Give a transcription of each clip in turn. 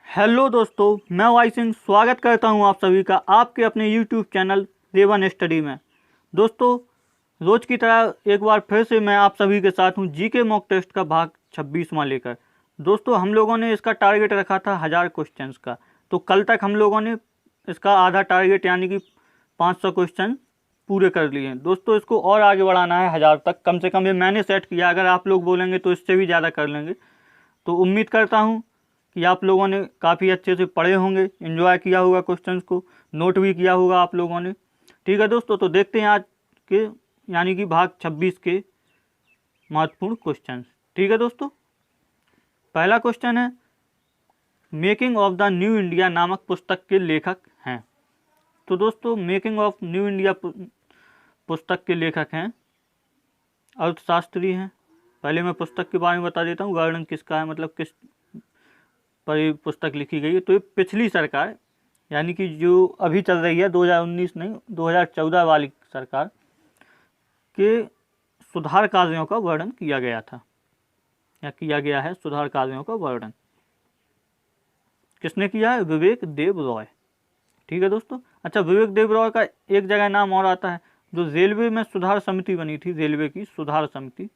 Hello दोस्तों, मैं Y Singh स्वागत करता हूं आप सभी का आपके अपने यूट्यूब चैनल रेवन स्टडी में। दोस्तों, रोज की तरह एक बार फिर से मैं आप सभी के साथ हूं जीके मॉक टेस्ट का भाग 26वां लेकर। दोस्तों, हम लोगों ने इसका टारगेट रखा था 1000 क्वेश्चंस का, तो कल तक हम लोगों ने इसका आधा टारगेट यानी कि 500 क्वेश्चन पूरे कर लिए हैं। दोस्तों, इसको और आगे बढ़ाना है 1000 तक, कम से कम ये मैंने सेट किया। अगर आप लोग बोलेंगे तो इससे भी ज़्यादा कर लेंगे। तो उम्मीद करता हूँ कि आप लोगों ने काफ़ी अच्छे से पढ़े होंगे, एंजॉय किया होगा, क्वेश्चंस को नोट भी किया होगा आप लोगों ने। ठीक है दोस्तों, तो देखते हैं आज के यानी कि भाग 26 के महत्वपूर्ण क्वेश्चंस। ठीक है दोस्तों, पहला क्वेश्चन है, making of the new India नामक पुस्तक के लेखक हैं। तो दोस्तों, मेकिंग ऑफ न्यू इंडिया पुस्तक के लेखक हैं अर्थशास्त्री हैं। पहले मैं पुस्तक के बारे में बता देता हूँ, वर्णन किसका है, मतलब किस पर ये पुस्तक लिखी गई है। तो ये पिछली सरकार यानी कि जो अभी चल रही है 2019 नहीं 2014 वाली सरकार के सुधार कार्यों का वर्णन किया गया था या किया गया है। सुधार कार्यों का वर्णन किसने किया है? विवेक देव रॉय। ठीक है दोस्तों। अच्छा, विवेक देव रॉय का एक जगह नाम और आता है, जो रेलवे में सुधार समिति बनी थी, रेलवे की सुधार समिति,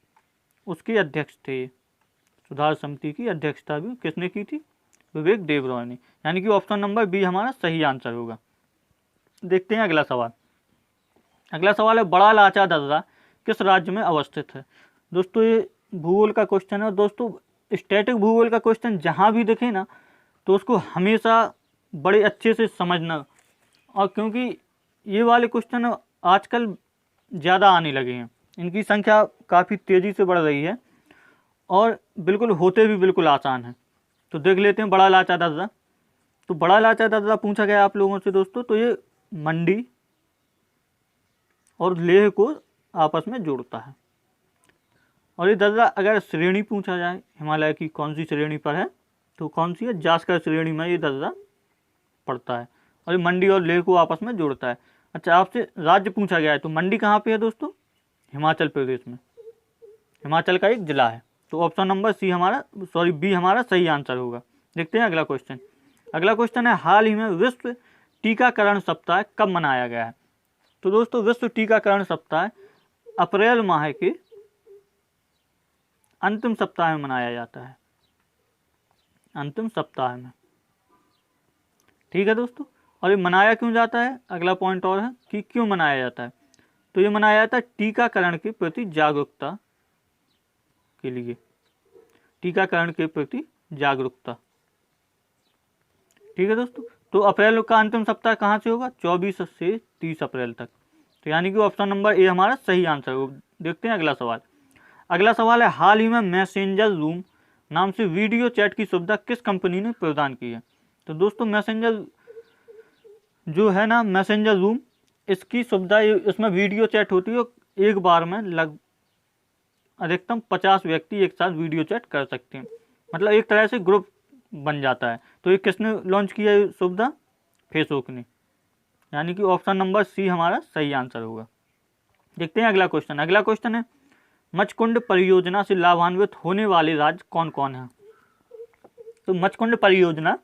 उसके अध्यक्ष थे। सुधार समिति की अध्यक्षता भी किसने की थी? विवेक देव रॉय ने। यानी कि ऑप्शन नंबर बी हमारा सही आंसर होगा। देखते हैं अगला सवाल। अगला सवाल है, बड़ा लाचा दर्रा किस राज्य में अवस्थित है? दोस्तों, ये भूगोल का क्वेश्चन है। दोस्तों, स्टैटिक भूगोल का क्वेश्चन जहाँ भी दिखे ना, तो उसको हमेशा बड़े अच्छे से समझना, और क्योंकि ये वाले क्वेश्चन आजकल ज़्यादा आने लगे हैं, इनकी संख्या काफ़ी तेज़ी से बढ़ रही है और बिल्कुल होते भी बिल्कुल आसान है। तो देख लेते हैं बड़ा लाचा दर्रा। तो बड़ा लाचा दर्रा पूछा गया आप लोगों से दोस्तों, तो ये मंडी और लेह को आपस में जोड़ता है। और ये दर्रा अगर श्रेणी पूछा जाए हिमालय की कौन सी श्रेणी पर है, तो कौन सी है? जास्कर श्रेणी में ये दर्रा पड़ता है, और ये मंडी और लेह को आपस में जोड़ता है। अच्छा, आपसे राज्य पूछा गया है, तो मंडी कहाँ पे है दोस्तों? हिमाचल प्रदेश में, हिमाचल का एक जिला है। तो ऑप्शन नंबर बी हमारा सही आंसर होगा। देखते हैं अगला क्वेश्चन। अगला क्वेश्चन है, हाल ही में विश्व टीकाकरण सप्ताह कब मनाया गया है? तो दोस्तों, विश्व टीकाकरण सप्ताह अप्रैल माह के अंतिम सप्ताह में मनाया जाता है, अंतिम सप्ताह में। ठीक है दोस्तों। और ये मनाया क्यों जाता है? अगला पॉइंट और है कि क्यों मनाया जाता है। तो ये मनाया जाता है टीकाकरण के प्रति जागरूकता के लिए, टीकाकरण के प्रति जागरूकता। ठीक है दोस्तों। तो अप्रैल का अंतिम सप्ताह कहाँ से होगा? 24 से 30 अप्रैल तक। तो यानी कि ऑप्शन नंबर ए हमारा सही आंसर होगा। देखते हैं अगला सवाल। अगला सवाल है, हाल ही में मैसेंजर रूम नाम से वीडियो चैट की सुविधा किस कंपनी ने प्रदान की है? तो दोस्तों, मैसेंजर जो है ना, मैसेंजर रूम, इसकी सुविधा, इसमें वीडियो चैट होती है। एक बार में अधिकतम 50 व्यक्ति एक साथ वीडियो चैट कर सकते हैं, मतलब एक तरह से ग्रुप बन जाता है। तो ये किसने लॉन्च किया है सुविधा? फेसबुक ने। यानी कि ऑप्शन नंबर सी हमारा सही आंसर होगा। देखते हैं अगला क्वेश्चन। अगला क्वेश्चन है, मचकुंड परियोजना से लाभान्वित होने वाले राज्य कौन कौन हैं? तो मचकुंड परियोजना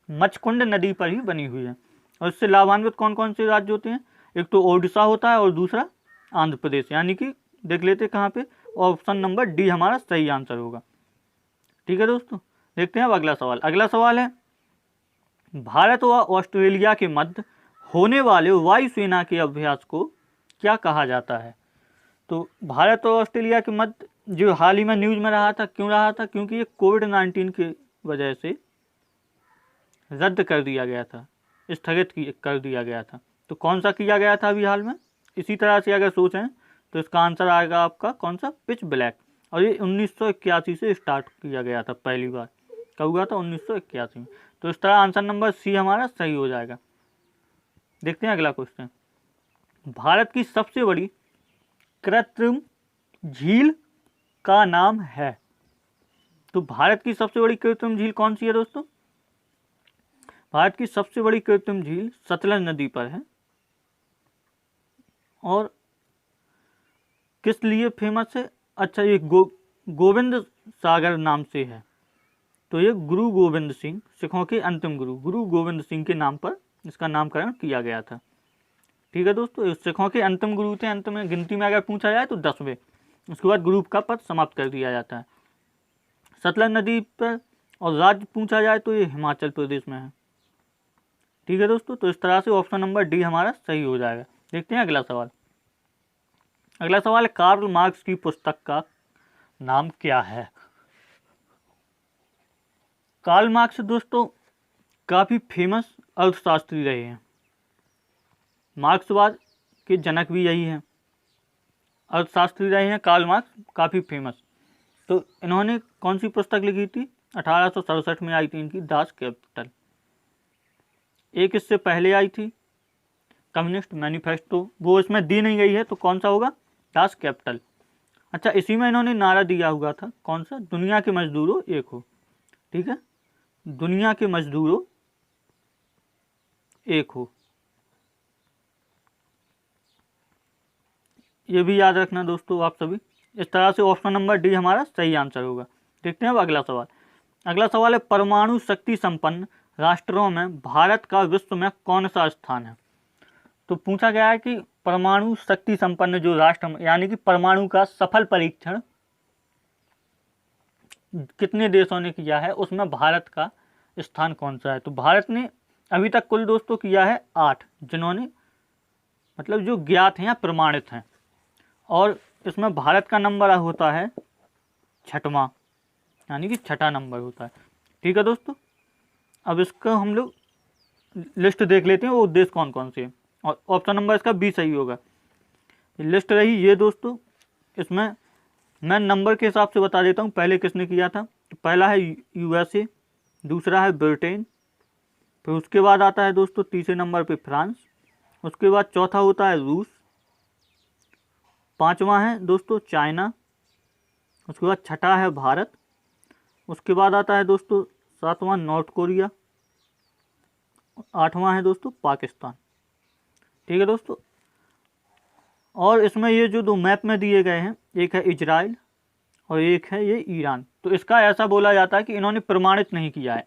मचकुंड नदी पर ही बनी हुई है, और इससे लाभान्वित कौन कौन से राज्य होते हैं? एक तो ओडिशा होता है और दूसरा आंध्र प्रदेश। यानी कि देख लेते हैं कहाँ पे, ऑप्शन नंबर डी हमारा सही आंसर होगा। ठीक है दोस्तों। देखते हैं अब अगला सवाल। अगला सवाल है, भारत व ऑस्ट्रेलिया के मध्य होने वाले वायुसेना के अभ्यास को क्या कहा जाता है? तो भारत और ऑस्ट्रेलिया के मध्य जो हाल ही में न्यूज में रहा था, क्यों रहा था? क्योंकि ये कोविड-19 की वजह से रद्द कर दिया गया था, स्थगित कर दिया गया था। तो कौन सा किया गया था अभी हाल में? इसी तरह से अगर सोचें तो इसका आंसर आएगा आपका कौन सा? Pitch black. और ये 1981 से स्टार्ट किया गया था पहली बार। कब हुआ था? 1981 में। तो इस तरह आंसर नंबर सी हमारा सही हो जाएगा। देखते हैं अगला क्वेश्चन। भारत की सबसे बड़ी कृत्रिम झील का नाम है? तो भारत की सबसे बड़ी कृत्रिम झील कौन सी है दोस्तों? भारत की सबसे बड़ी कृत्रिम झील सतलज नदी पर है, और किस लिए फेमस है? अच्छा, ये गोविंद सागर नाम से है। तो ये गुरु गोविंद सिंह, सिखों के अंतिम गुरु गोविंद सिंह के नाम पर इसका नामकरण किया गया था। ठीक है दोस्तों, सिखों के अंतिम गुरु थे। अंत में गिनती में अगर पूछा जाए तो 10वें, उसके बाद गुरु का पद समाप्त कर दिया जाता है। सतलज नदी पर और राज्य पूछा जाए तो ये हिमाचल प्रदेश में है। ठीक है दोस्तों, तो इस तरह से ऑप्शन नंबर डी हमारा सही हो जाएगा। देखते हैं अगला सवाल। अगला सवाल है, कार्ल मार्क्स की पुस्तक का नाम क्या है? कार्ल मार्क्स दोस्तों काफ़ी फेमस अर्थशास्त्री रहे हैं। मार्क्सवाद के जनक भी यही हैं, अर्थशास्त्री रहे हैं कार्ल मार्क्स, काफ़ी फेमस। तो इन्होंने कौन सी पुस्तक लिखी थी? 1867 में आई थी इनकी दास कैपिटल। एक इससे पहले आई थी कम्युनिस्ट मैनिफेस्टो, वो इसमें दी नहीं गई है, तो कौन सा होगा? Das Kapital. अच्छा, इसी में इन्होंने नारा दिया हुआ था, कौन सा? दुनिया के मजदूरों एक हो। ठीक है, दुनिया के मजदूरों एक हो, ये भी याद रखना दोस्तों आप सभी। इस तरह से ऑप्शन नंबर डी हमारा सही आंसर होगा। देखते हैं अब अगला सवाल। अगला सवाल है, परमाणु शक्ति संपन्न राष्ट्रों में भारत का विश्व में कौन सा स्थान है? तो पूछा गया है कि परमाणु शक्ति संपन्न जो राष्ट्र, यानी कि परमाणु का सफल परीक्षण कितने देशों ने किया है, उसमें भारत का स्थान कौन सा है? तो भारत ने अभी तक कुल दोस्तों किया है 8, जिन्होंने मतलब जो ज्ञात हैं या प्रमाणित हैं, और इसमें भारत का नंबर होता है 6वां, यानी कि 6ठा नंबर होता है। ठीक है दोस्तों, अब इसका हम लोग लिस्ट देख लेते हैं वो देश कौन कौन से हैं, और ऑप्शन नंबर इसका बी सही होगा। लिस्ट रही ये दोस्तों, इसमें मैं नंबर के हिसाब से बता देता हूँ पहले किसने किया था। तो पहला है यूएसए, दूसरा है ब्रिटेन, फिर उसके बाद आता है दोस्तों तीसरे नंबर पे फ्रांस, उसके बाद चौथा होता है रूस, 5वां है दोस्तों चाइना, उसके बाद 6ठा है भारत, उसके बाद आता है दोस्तों 7वां नॉर्थ कोरिया, 8वां है दोस्तों पाकिस्तान। ठीक है दोस्तों, और इसमें ये जो 2 मैप में दिए गए हैं, एक है इजराइल और एक है ये ईरान। तो इसका ऐसा बोला जाता है कि इन्होंने प्रमाणित नहीं किया है,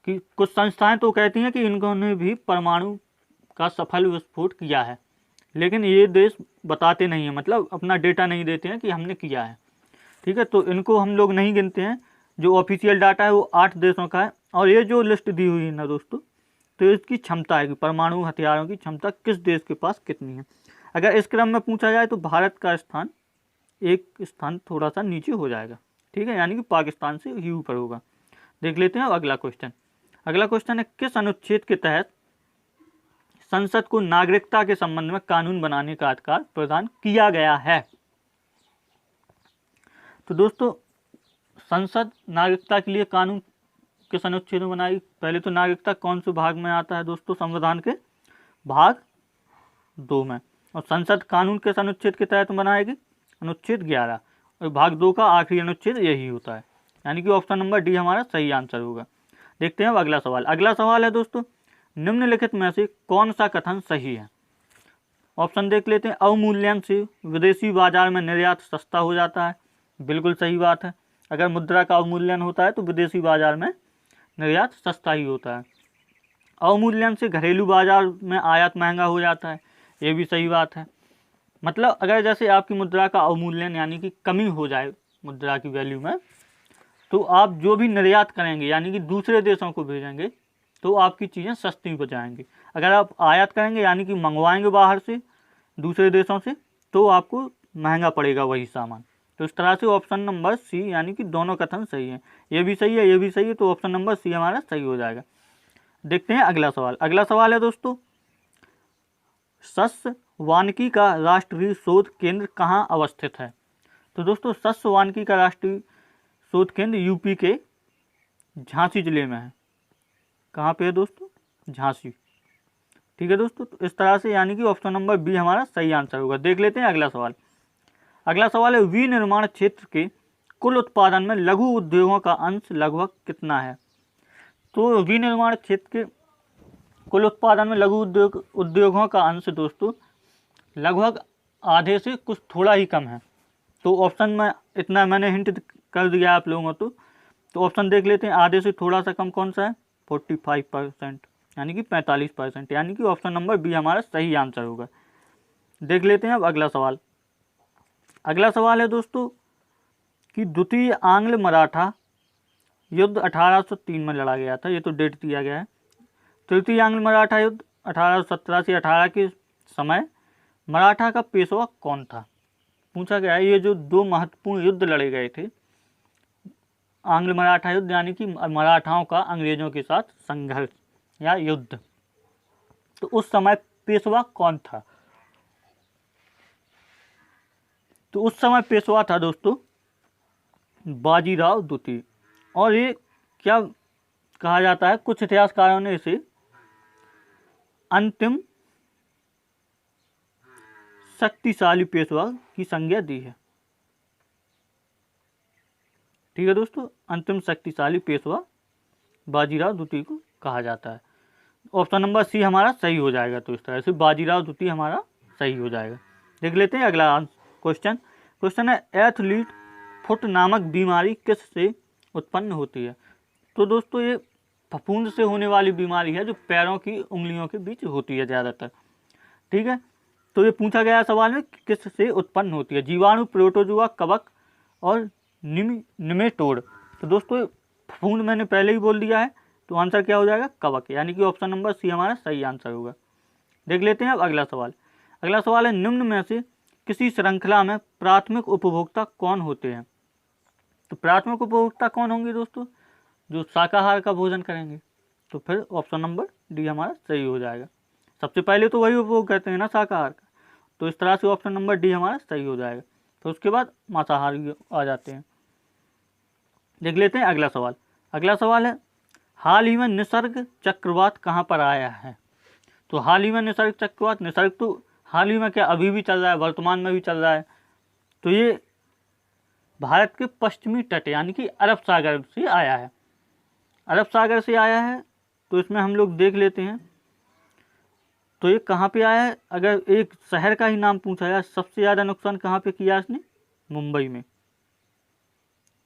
कि कुछ संस्थाएं तो कहती हैं कि इन्होंने भी परमाणु का सफल विस्फोट किया है, लेकिन ये देश बताते नहीं हैं, मतलब अपना डेटा नहीं देते हैं कि हमने किया है। ठीक है, तो इनको हम लोग नहीं गिनते हैं। जो ऑफिशियल डाटा है वो 8 देशों का है, और ये जो लिस्ट दी हुई है ना दोस्तों, तो इसकी क्षमता है कि परमाणु हथियारों की क्षमता किस देश के पास कितनी है। अगर इस क्रम में पूछा जाए तो भारत का स्थान एक स्थान थोड़ा सा नीचे हो जाएगा। ठीक है, यानी कि पाकिस्तान से ही ऊपर होगा। देख लेते हैं अगला क्वेश्चन। अगला क्वेश्चन है, किस अनुच्छेद के तहत संसद को नागरिकता के संबंध में कानून बनाने का अधिकार प्रदान किया गया है? तो दोस्तों संसद नागरिकता के लिए कानून किस अनुच्छेद में बनाई? पहले तो नागरिकता कौन से भाग में आता है दोस्तों? संविधान के भाग 2 में। और संसद कानून किस अनुच्छेद के तहत बनाएगी? अनुच्छेद 11, और भाग 2 का आखिरी अनुच्छेद यही होता है, यानी कि ऑप्शन नंबर डी हमारा सही आंसर होगा। देखते हैं अब अगला सवाल। अगला सवाल है दोस्तों, निम्नलिखित में से कौन सा कथन सही है? ऑप्शन देख लेते हैं। अवमूल्यन से विदेशी बाजार में निर्यात सस्ता हो जाता है, बिल्कुल सही बात है। अगर मुद्रा का अवमूल्यन होता है तो विदेशी बाजार में निर्यात सस्ता ही होता है। अवमूल्यन से घरेलू बाजार में आयात महंगा हो जाता है, ये भी सही बात है। मतलब अगर जैसे आपकी मुद्रा का अवमूल्यन यानी कि कमी हो जाए मुद्रा की वैल्यू में, तो आप जो भी निर्यात करेंगे यानी कि दूसरे देशों को भेजेंगे तो आपकी चीज़ें सस्ती हो जाएंगी। अगर आप आयात करेंगे यानी कि मंगवाएंगे बाहर से दूसरे देशों से, तो आपको महंगा पड़ेगा वही सामान। तो इस तरह से ऑप्शन नंबर सी, यानी कि दोनों कथन सही है, ये भी सही है ये भी सही है, तो ऑप्शन नंबर सी हमारा सही हो जाएगा। देखते हैं अगला सवाल। अगला सवाल है दोस्तों, सस्य वानिकी का राष्ट्रीय शोध केंद्र कहाँ अवस्थित है? तो दोस्तों सस्य वानिकी का राष्ट्रीय शोध केंद्र यूपी के झांसी जिले में है। कहाँ पे है दोस्तों? झांसी। ठीक है दोस्तों, तो इस तरह से यानी कि ऑप्शन नंबर बी हमारा सही आंसर होगा। देख लेते हैं अगला सवाल। अगला सवाल है, विनिर्माण क्षेत्र के कुल उत्पादन में लघु उद्योगों का अंश लगभग कितना है? तो विनिर्माण क्षेत्र के कुल उत्पादन में लघु उद्योगों का अंश दोस्तों लगभग आधे से कुछ थोड़ा ही कम है। तो ऑप्शन में इतना मैंने हिंट कर दिया आप लोगों को, तो ऑप्शन देख लेते हैं, आधे से थोड़ा सा कम कौन सा है, 45%, यानी कि 45%, यानी कि ऑप्शन नंबर बी हमारा सही आंसर होगा। देख लेते हैं अब अगला सवाल। अगला सवाल है दोस्तों कि द्वितीय आंग्ल मराठा युद्ध 1803 में लड़ा गया था, ये तो डेट दिया गया है। तृतीय आंग्ल मराठा युद्ध 1817 से 18 के समय मराठा का पेशवा कौन था, पूछा गया है। ये जो दो महत्वपूर्ण युद्ध लड़े गए थे, आंग्ल मराठा युद्ध यानी कि मराठाओं का अंग्रेजों के साथ संघर्ष या युद्ध, तो उस समय पेशवा कौन था। तो उस समय पेशवा था दोस्तों बाजीराव द्वितीय। और ये क्या कहा जाता है, कुछ इतिहासकारों ने इसे अंतिम शक्तिशाली पेशवा की संज्ञा दी है। ठीक है दोस्तों, अंतिम शक्तिशाली पेशवा बाजीराव द्वितीय को कहा जाता है। ऑप्शन नंबर सी हमारा सही हो जाएगा। तो इस तरह से बाजीराव द्वितीय हमारा सही हो जाएगा। देख लेते हैं अगला क्वेश्चन। क्वेश्चन है एथलीट फुट नामक बीमारी किस से उत्पन्न होती है। तो दोस्तों ये फफूंद से होने वाली बीमारी है जो पैरों की उंगलियों के बीच होती है ज़्यादातर। ठीक है, तो ये पूछा गया सवाल में किस से उत्पन्न होती है, जीवाणु, प्रोटोजुआ, कवक और निमेटोड। तो दोस्तों फफूंद मैंने पहले ही बोल दिया है, तो आंसर क्या हो जाएगा, कवक, यानी कि ऑप्शन नंबर सी हमारा सही आंसर होगा। देख लेते हैं अब अगला सवाल। अगला सवाल है निम्न में से किसी श्रृंखला में प्राथमिक उपभोक्ता कौन होते हैं। तो प्राथमिक उपभोक्ता कौन होंगे दोस्तों, जो शाकाहार का भोजन करेंगे। तो फिर ऑप्शन नंबर डी हमारा सही हो जाएगा। सबसे पहले तो वही उपभोग करते हैं ना शाकाहार का, तो इस तरह से ऑप्शन नंबर डी हमारा सही हो जाएगा। तो उसके बाद मांसाहारी आ जाते हैं। देख लेते हैं अगला सवाल। अगला सवाल है हाल ही में निसर्ग चक्रवात कहाँ पर आया है। तो हाल ही में निसर्ग चक्रवात, निसर्ग तो हाल ही में क्या अभी भी चल रहा है, वर्तमान में भी चल रहा है। तो ये भारत के पश्चिमी तट यानी कि अरब सागर से आया है, अरब सागर से आया है। तो इसमें हम लोग देख लेते हैं, तो ये कहाँ पे आया है। अगर एक शहर का ही नाम पूछा जाए, सबसे ज़्यादा नुकसान कहाँ पे किया इसने, मुंबई में।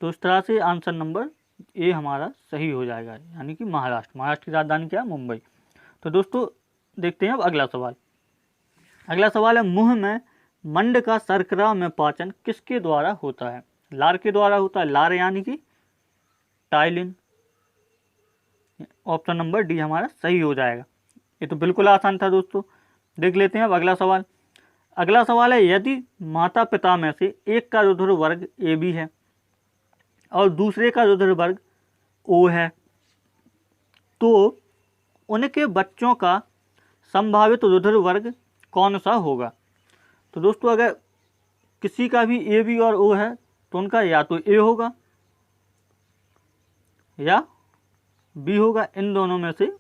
तो इस तरह से आंसर नंबर ए हमारा सही हो जाएगा, यानी कि महाराष्ट्र। महाराष्ट्र की राजधानी क्या है, मुंबई। तो दोस्तों देखते हैं अब अगला सवाल। अगला सवाल है मुंह में मंड का शर्करा में पाचन किसके द्वारा होता है। लार के द्वारा होता है, लार यानी कि टाइलिन। ऑप्शन नंबर डी हमारा सही हो जाएगा। ये तो बिल्कुल आसान था दोस्तों। देख लेते हैं अब अगला सवाल। अगला सवाल है यदि माता पिता में से एक का रुधिर वर्ग ए बी है और दूसरे का रुधिर वर्ग ओ है, तो उनके बच्चों का संभावित रुधिर वर्ग कौन सा होगा। तो दोस्तों अगर किसी का भी ए बी और ओ है तो उनका या तो ए होगा या बी होगा। इन दोनों में से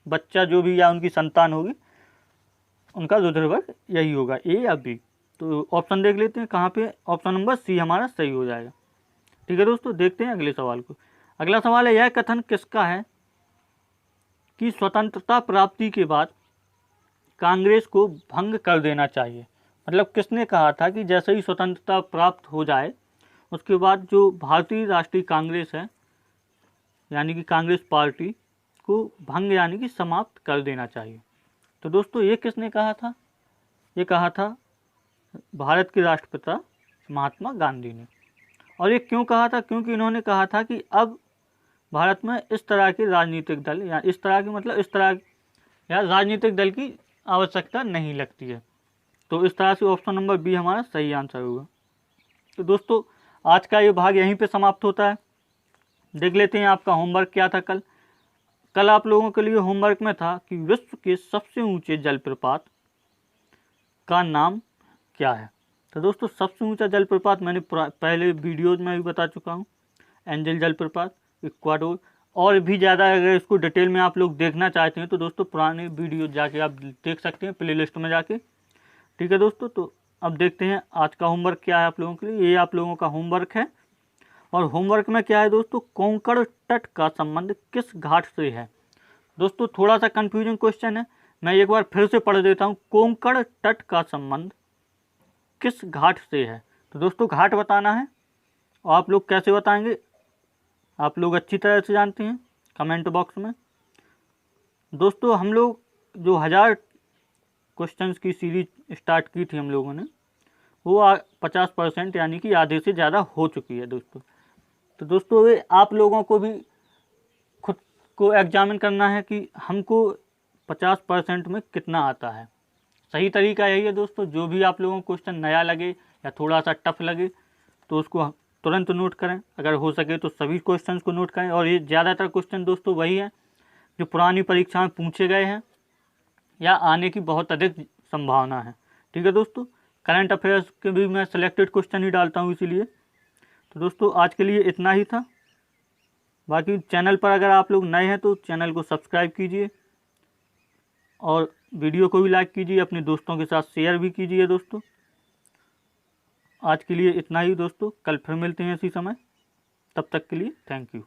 बच्चा जो भी या उनकी संतान होगी उनका रुधिर वर्ग यही होगा, ए या बी। तो ऑप्शन देख लेते हैं कहाँ पे, ऑप्शन नंबर सी हमारा सही हो जाएगा। ठीक है दोस्तों, देखते हैं अगले सवाल को। अगला सवाल है यह कथन किसका है कि स्वतंत्रता प्राप्ति के बाद कांग्रेस को भंग कर देना चाहिए। मतलब किसने कहा था कि जैसे ही स्वतंत्रता प्राप्त हो जाए उसके बाद जो भारतीय राष्ट्रीय कांग्रेस है यानी कि कांग्रेस पार्टी को भंग यानी कि समाप्त कर देना चाहिए। तो दोस्तों ये किसने कहा था, ये कहा था भारत के राष्ट्रपिता महात्मा गांधी ने। और ये क्यों कहा था, क्योंकि इन्होंने कहा था कि अब भारत में इस तरह के राजनीतिक दल या इस तरह के मतलब इस तरह या राजनीतिक दल की आवश्यकता नहीं लगती है। तो इस तरह से ऑप्शन नंबर बी हमारा सही आंसर होगा। तो दोस्तों आज का ये भाग यहीं पे समाप्त होता है। देख लेते हैं आपका होमवर्क क्या था कल। कल आप लोगों के लिए होमवर्क में था कि विश्व के सबसे ऊंचे जलप्रपात का नाम क्या है। तो दोस्तों सबसे ऊंचा जलप्रपात मैंने पहले वीडियोज में भी बता चुका हूँ, एंजल जलप्रपात इक्वाडोर। और भी ज़्यादा अगर इसको डिटेल में आप लोग देखना चाहते हैं तो दोस्तों पुराने वीडियो जाके आप देख सकते हैं प्ले लिस्ट में जाके। ठीक है दोस्तों, तो अब देखते हैं आज का होमवर्क क्या है आप लोगों के लिए। ये आप लोगों का होमवर्क है और होमवर्क में क्या है दोस्तों, कोंकण तट का संबंध किस घाट से है। दोस्तों थोड़ा सा कन्फ्यूजन क्वेश्चन है, मैं एक बार फिर से पढ़ देता हूँ। कोंकण तट का संबंध किस घाट से है। तो दोस्तों घाट बताना है और आप लोग कैसे बताएंगे आप लोग अच्छी तरह से जानते हैं कमेंट बॉक्स में। दोस्तों हम लोग जो 1000 क्वेश्चंस की सीरीज स्टार्ट की थी हम लोगों ने, वो 50% यानी कि आधे से ज़्यादा हो चुकी है दोस्तों। तो दोस्तों ये आप लोगों को भी खुद को एग्जामिन करना है कि हमको 50% में कितना आता है। सही तरीका यही है दोस्तों, जो भी आप लोगों को क्वेश्चन नया लगे या थोड़ा सा टफ लगे तो उसको तुरंत नोट करें, अगर हो सके तो सभी क्वेश्चंस को नोट करें। और ये ज़्यादातर क्वेश्चन दोस्तों वही हैं जो पुरानी परीक्षा में पूछे गए हैं या आने की बहुत अधिक संभावना है। ठीक है दोस्तों, करंट अफेयर्स के भी मैं सिलेक्टेड क्वेश्चन ही डालता हूँ इसीलिए। तो दोस्तों आज के लिए इतना ही था। बाकी चैनल पर अगर आप लोग नए हैं तो चैनल को सब्सक्राइब कीजिए और वीडियो को भी लाइक कीजिए, अपने दोस्तों के साथ शेयर भी कीजिए दोस्तों। आज के लिए इतना ही दोस्तों, कल फिर मिलते हैं इसी समय, तब तक के लिए थैंक यू।